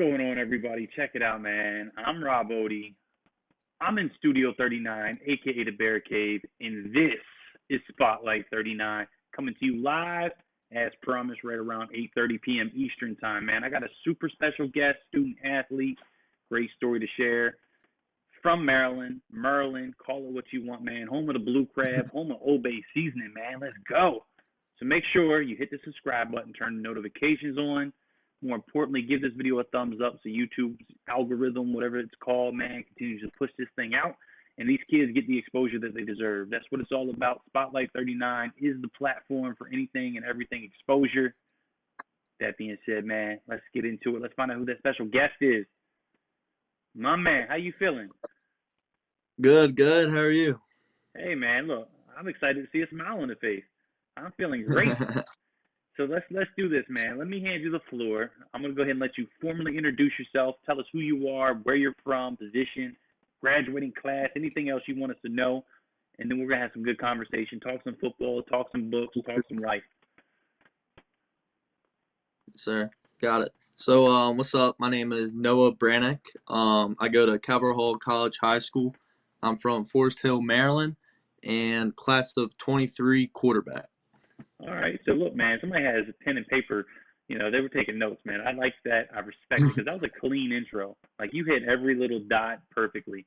going on, everybody? Check it out, man. I'm Rob Odie. I'm in Studio 39, aka the Bear Cave, and this is Spotlight 39, coming to you live as promised, right around 8:30 p.m. Eastern time. Man, I got a super special guest, student athlete, great story to share from Maryland, Merlin. Call it what you want, man. Home of the Blue Crab, home of Old Bay seasoning, man. Let's go. So make sure you hit the subscribe button, turn the notifications on. More importantly, give this video a thumbs up so YouTube's algorithm, whatever it's called, man, continues to push this thing out. And these kids get the exposure that they deserve. That's what it's all about. Spotlight 39 is the platform for anything and everything exposure. That being said, man, let's get into it. Let's find out who that special guest is. My man, how you feeling? Good, good. How are you? Hey, man, look, I'm excited to see a smile on the face. I'm feeling great. So let's do this, man. Let me hand you the floor. I'm gonna go ahead and let you formally introduce yourself. Tell us who you are, where you're from, position, graduating class, anything else you want us to know, and then we're gonna have some good conversation. Talk some football, talk some books, talk some life. Sir, got it. So, what's up? My name is Noah Brannock. I go to Calvert Hall College High School. I'm from Forest Hill, Maryland, and class of 23 quarterback. All right. So look, man, somebody has a pen and paper. They were taking notes, man. I like that. I respect it because that was a clean intro. Like you hit every little dot perfectly.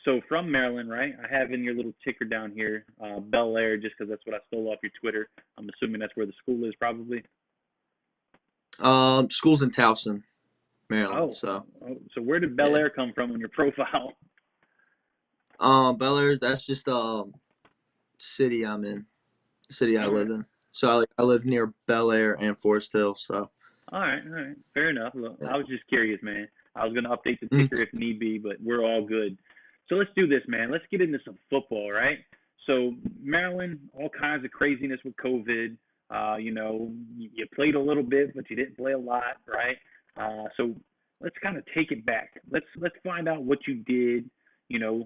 So from Maryland, right? I have in your little ticker down here, Bel Air, just because that's what I stole off your Twitter. I'm assuming that's where the school is, probably. School's in Towson, Maryland. Oh, so where did Bel Yeah. Air come from on your profile? Bel Air. That's just city I'm in, city I All live right. in. So I live near Bel Air and Forest Hill. So All right. Fair enough. Look, yeah. I was just curious, man. I was gonna update the Mm, ticker if need be, but we're all good. So let's do this, man. Let's get into some football, right? So Maryland, all kinds of craziness with COVID. You played a little bit, but you didn't play a lot, right? So let's kind of take it back. Let's find out what you did.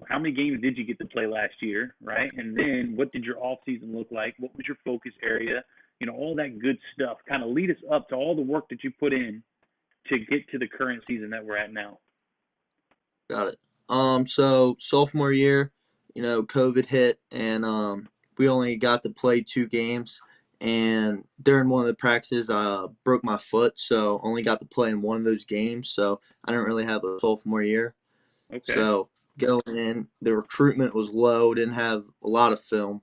How many games did you get to play last year, right? And then what did your off season look like? What was your focus area? All that good stuff. Kind of lead us up to all the work that you put in to get to the current season that we're at now. got it. So sophomore year, COVID hit, and we only got to play 2 games. And during one of the practices, I broke my foot, so only got to play in one of those games. So I didn't really have a sophomore year. Okay. So going in, the recruitment was low, didn't have a lot of film.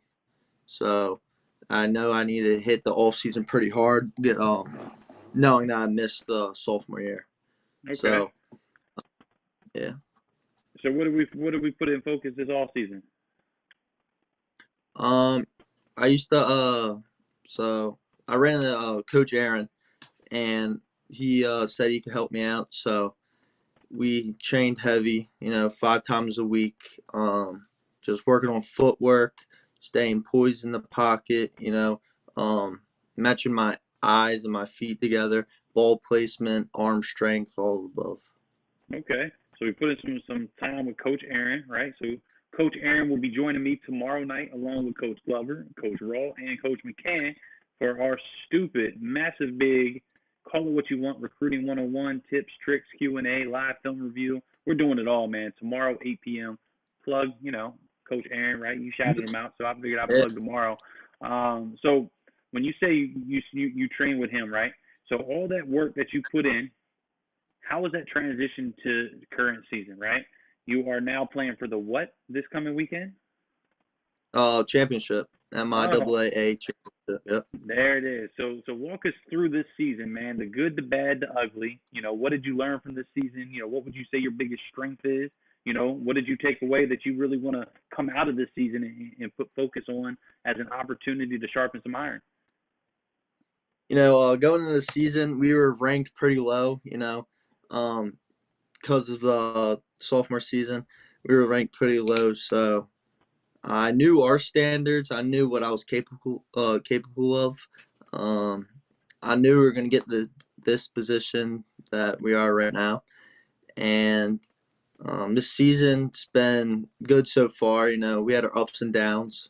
So I know I needed to hit the off season pretty hard, knowing that I missed the sophomore year. Okay. So yeah. So what did we put in focus this off season? Um, I used to so I ran into Coach Aaron, and he said he could help me out. So we trained heavy, 5 times a week. Just working on footwork, staying poised in the pocket, matching my eyes and my feet together, ball placement, arm strength, all above. Okay. So we put in some time with Coach Aaron, right? So Coach Aaron will be joining me tomorrow night along with Coach Glover, Coach Raw, and Coach McCann for our stupid, massive, big, call it what you want, recruiting 101, tips, tricks, Q&A, live film review. We're doing it all, man. Tomorrow, 8 p.m. Plug, Coach Aaron, right? You shouted him out, so I figured I'd Yeah. plug tomorrow. So when you say you train with him, right? So all that work that you put in, how was that transition to the current season, right? You are now playing for the what this coming weekend? Championship, Oh, MIAA championship. Yep. there it is. So walk us through this season, man. The good, the bad, the ugly. What did you learn from this season? What would you say your biggest strength is? What did you take away that you really want to come out of this season and put focus on as an opportunity to sharpen some iron? Going into the season, we were ranked pretty low. Because of the sophomore season, we were ranked pretty low. So I knew our standards. I knew what I was capable of. Um, I knew we were going to get this position that we are right now, and this season's been good so far. We had our ups and downs.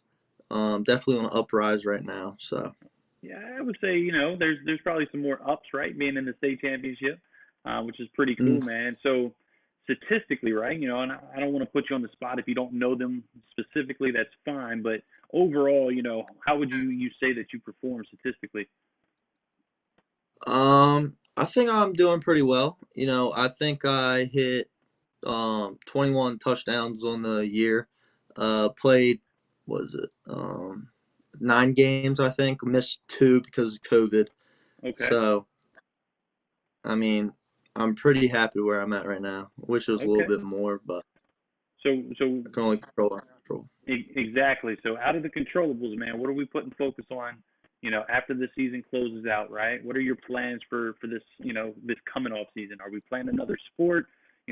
Definitely on the uprise right now. So Yeah, I would say there's probably some more ups, right? Being in the state championship. which is pretty Mm. cool, man. So statistically, right? And I don't want to put you on the spot if you don't know them specifically. That's fine, but overall, how would you say that you perform statistically? I think I'm doing pretty well. I think I hit 21 touchdowns on the year. Played, was it 9 games? I think missed 2 because of COVID. Okay, So I mean, I'm pretty happy where I'm at right now. I wish it was a little okay. bit more, but So I can only control what I can control. exactly. So out of the controllables, man, what are we putting focus on? After the season closes out, right? What are your plans for this? This coming off season. Are we playing another sport?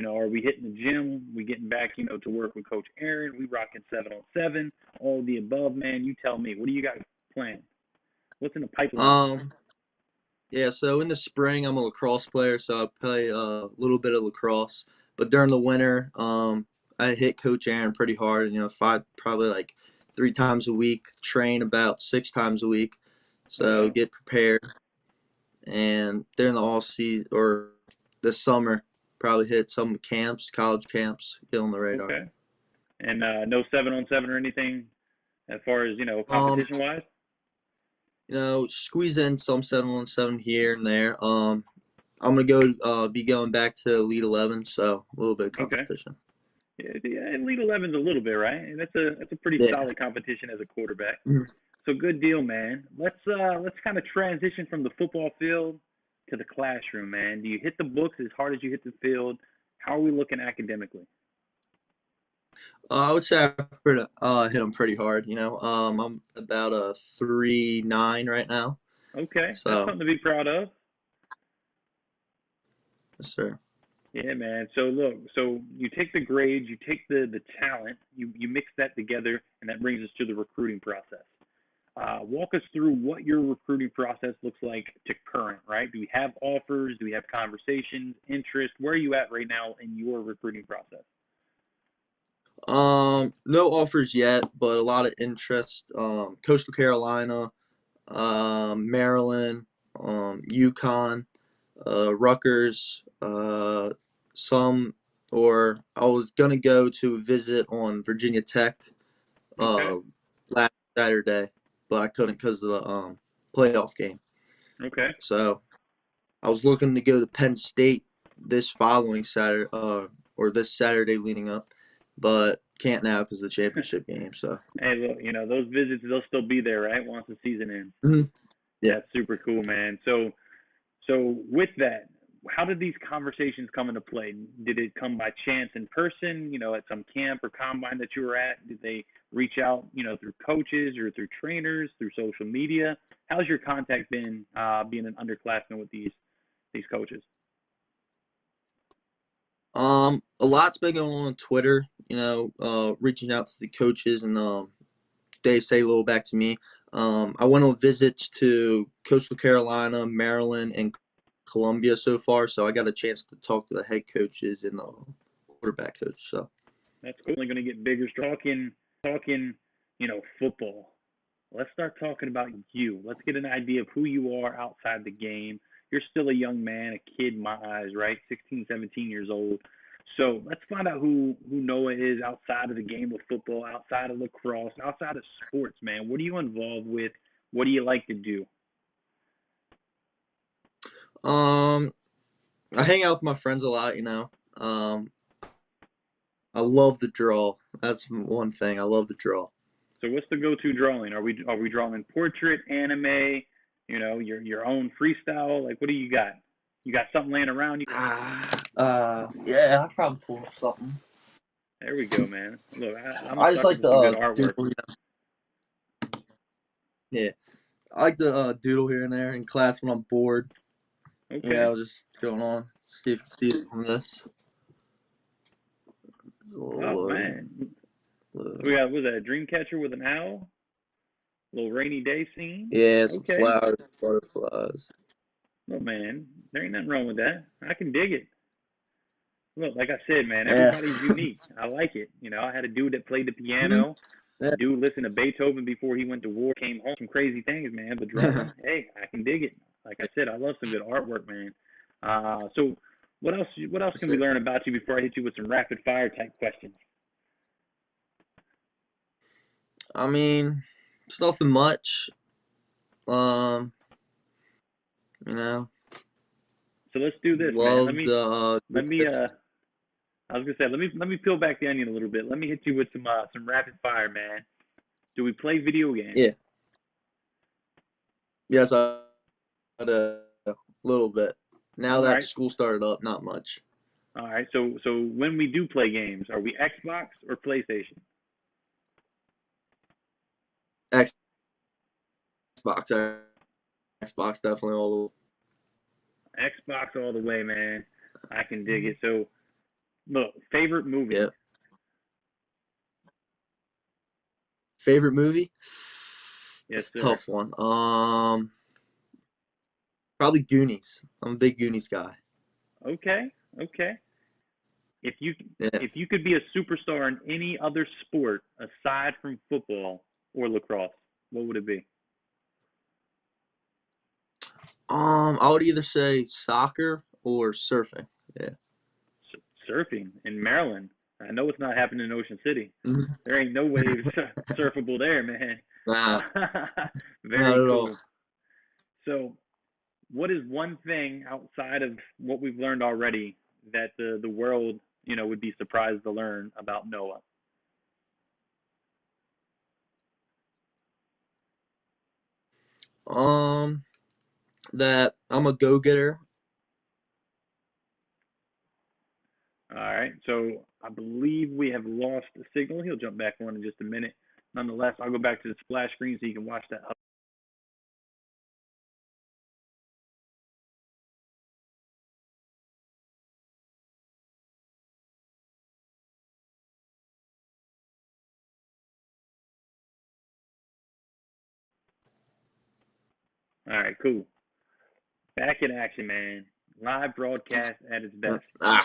Are we hitting the gym? We getting back, to work with Coach Aaron? We rocking 7-on-7? All of the above, man. You tell me. What do you got planned? What's in the pipeline? Um, Yeah, so in the spring, I'm a lacrosse player, so I play a little bit of lacrosse. But during the winter, I hit Coach Aaron pretty hard. Probably like 3 times a week. Train about 6 times a week, so Okay, get prepared. And during the off season or this summer, probably hit some camps, college camps, get on the radar. okay. And no 7-on-7 or anything as far as Um, competition wise. Squeeze in some 7-on-7 here and there. I'm gonna go be going back to Elite 11, so a little bit of Okay. competition. Yeah, Elite 11's a little bit, right? And that's a pretty Yeah. solid competition as a quarterback. Mhm. So good deal, man. Let's kind of transition from the football field to the classroom, man. Do you hit the books as hard as you hit the field? How are we looking academically? I would say hit them pretty hard. I'm about a 3.9 right now. Okay, that's So something to be proud of. yes, sir. Yeah, man. So look, so you take the grades, you take the talent, you mix that together, and that brings us to the recruiting process. Walk us through what your recruiting process looks like to current, right? Do we have offers? Do we have conversations, interest? Where are you at right now in your recruiting process? No offers yet, but a lot of interest. Coastal Carolina, Maryland, Yukon, Rutgers, some, or I was gonna go to visit on Virginia Tech Okay, uh, last Saturday, but I couldn't because of the playoff game. okay. So I was looking to go to Penn State this following Saturday, or this Saturday leading up, but can't now because of the championship game. So Hey, look, those visits they'll still be there, right? Once the season ends. Mhm. Yeah. That's super cool, man. So with that, how did these conversations come into play? Did it come by chance in person, at some camp or combine that you were at? Did they reach out, through coaches or through trainers, through social media? How's your contact been being an underclassman with these coaches? A lot's been going on Twitter. Reaching out to the coaches, and they say a little back to me. I went on visits to Coastal Carolina, Maryland, and Columbia so far, so I got a chance to talk to the head coaches and the quarterback coach. So, That's cool. Only going to get bigger. Talking, football. Let's start talking about you. Let's get an idea of who you are outside the game. You're still a young man, a kid in my eyes, right? 16, 17 years old. So let's find out who Noah is outside of the game of football, outside of lacrosse, outside of sports, man. What are you involved with? What do you like to do? um, I hang out with my friends a lot. I love the draw. That's one thing. I love the draw. So what's the go-to drawing? Are we drawing portrait, anime, your own freestyle? Like what do you got? You got something laying around? Yeah, I probably pull up something. There we go, man. Look, I'm a I just sucker like for to some good artwork. doodle. Yeah, I like to doodle here and there in class when I'm bored. Okay. Just going on. See if you can see it from this. It's a Oh little loading. man. So we got was that a dream catcher with an owl? A little rainy day scene? Yeah, some Okay. flowers, butterflies. Oh man, there ain't nothing wrong with that. I can dig it. Look, like I said, man, Yeah. everybody's unique. I like it. I had a dude that played the Mhm. piano. A Yeah. dude listened to Beethoven before he went to war. Came home some crazy things, man. But drawing, hey, I can dig it. Like I said, I love some good artwork, man. So What else? What else That's can we it. learn about you before I hit you with some rapid fire type questions? I mean, it's nothing much. Um, you know, So let's do this, man. love the Let good me fish. I was gonna say let me peel back the onion a little bit. Let me hit you with some rapid fire, man. Do we play video games? Yeah. Yes, I a little bit. Now All that right, school started up, not much. all right. So when we do play games, are we Xbox or PlayStation? Xbox, Xbox, definitely all Xbox all the way, man. I can dig it. So look, favorite the. movie. Yeah. Favorite movie? Yes, That's a sir. tough one. Probably Goonies. I'm a big Goonies guy. Okay, okay. If you Yeah. if you could be a superstar in any other sport aside from football or lacrosse, what would it be? I would either say soccer or surfing. Yeah. Surfing in Maryland. I know it's not happening in Ocean City. Mhm. There ain't no waves surfable there, man. Nah, not Very at all. cool. So, what is one thing outside of what we've learned already that the world, would be surprised to learn about Noah? Um, that I'm a go getter. All right. So, I believe we have lost the signal. He'll jump back on in just a minute. Nonetheless, I'll go back to the splash screen so you can watch that. All right, cool. Back in action, man. Live broadcast at its best. Ah.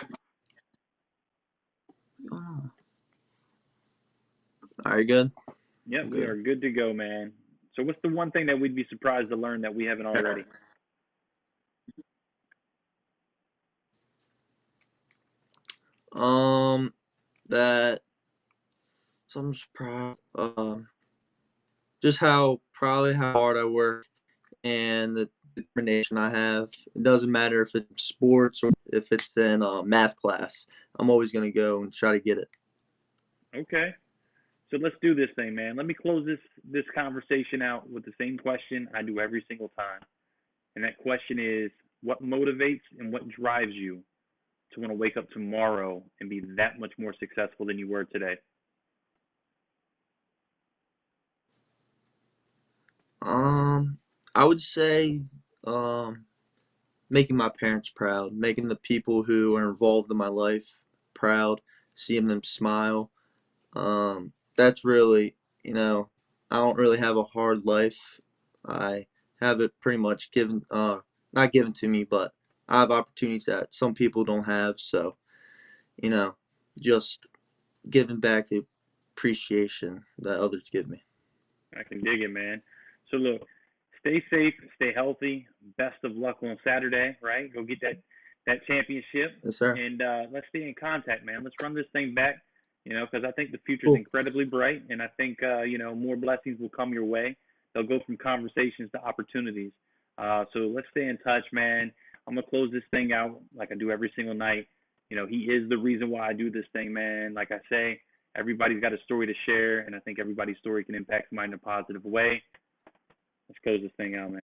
Are you good? Yep, I'm we good. are good to go, man. So, what's the one thing that we'd be surprised to learn that we haven't already? Um, that some surprise. Just how probably how hard I work and the determination I have. It doesn't matter if it's sports or if it's in math class. I'm always gonna go and try to get it. Okay. So let's do this thing, man. Let me close this conversation out with the same question I do every single time. And that question is, what motivates and what drives you to want to wake up tomorrow and be that much more successful than you were today? Um, I would say um, making my parents proud, making the people who are involved in my life proud, seeing them smile. That's really, I don't really have a hard life. I have it pretty much given, not given to me, but I have opportunities that some people don't have. So, you know, just giving back the appreciation that others give me. I can dig it, man. So look, stay safe, stay healthy. Best of luck on Saturday, right? Go get that championship, Yes, sir. and let's stay in contact, man. Let's run this thing back, because I think the future is Cool. incredibly bright, and I think more blessings will come your way. They'll go from conversations to opportunities. So let's stay in touch, man. I'm gonna close this thing out like I do every single night. He is the reason why I do this thing, man. Like I say, everybody's got a story to share, and I think everybody's story can impact somebody in a positive way. Let's close this thing out, man.